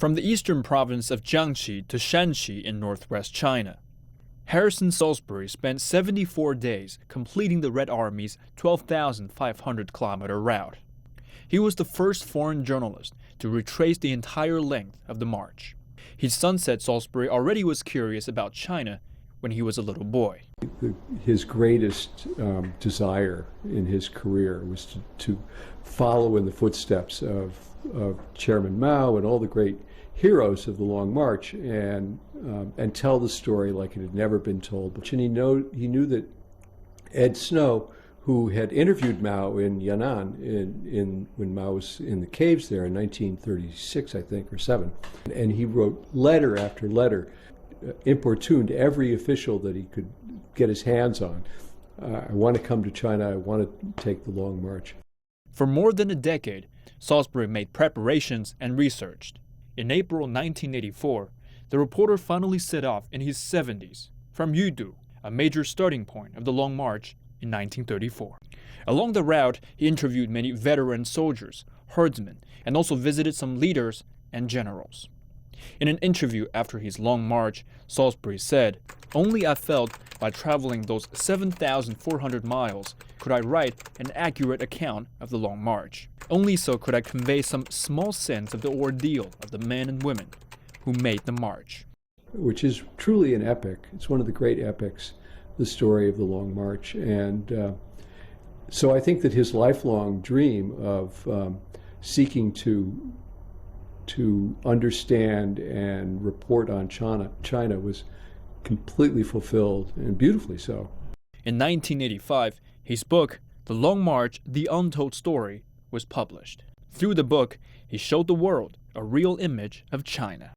from the eastern province of Jiangxi to Shanxi in northwest China. Harrison Salisbury spent 74 days completing the Red Army's 12,500-kilometer route. He was the first foreign journalist to retrace the entire length of the march. His son said Salisbury already was curious about China when he was a little boy. His greatest desire in his career was to follow in the footsteps of Chairman Mao and all the great heroes of the Long March and tell the story like it had never been told. And he knew that Ed Snow, who had interviewed Mao in Yan'an when Mao was in the caves there in 1936, I think, or 7, and he wrote letter after letter, importuned every official that he could get his hands on. I want to come to China. I want to take the Long March. For more than a decade, Salisbury made preparations and researched. In April 1984, the reporter finally set off in his 70s from Yudu, a major starting point of the Long March in 1934. Along the route, he interviewed many veteran soldiers, herdsmen, and also visited some leaders and generals. In an interview after his long march, Salisbury said, "Only I felt by traveling those 7,400 miles could I write an accurate account of the Long March. Only so could I convey some small sense of the ordeal of the men and women who made the march." Which is truly an epic. It's one of the great epics, the story of the Long March. And so I think that his lifelong dream of seeking to understand and report on China was completely fulfilled, and beautifully so. In 1985, his book, The Long March, The Untold Story, was published. Through the book, he showed the world a real image of China.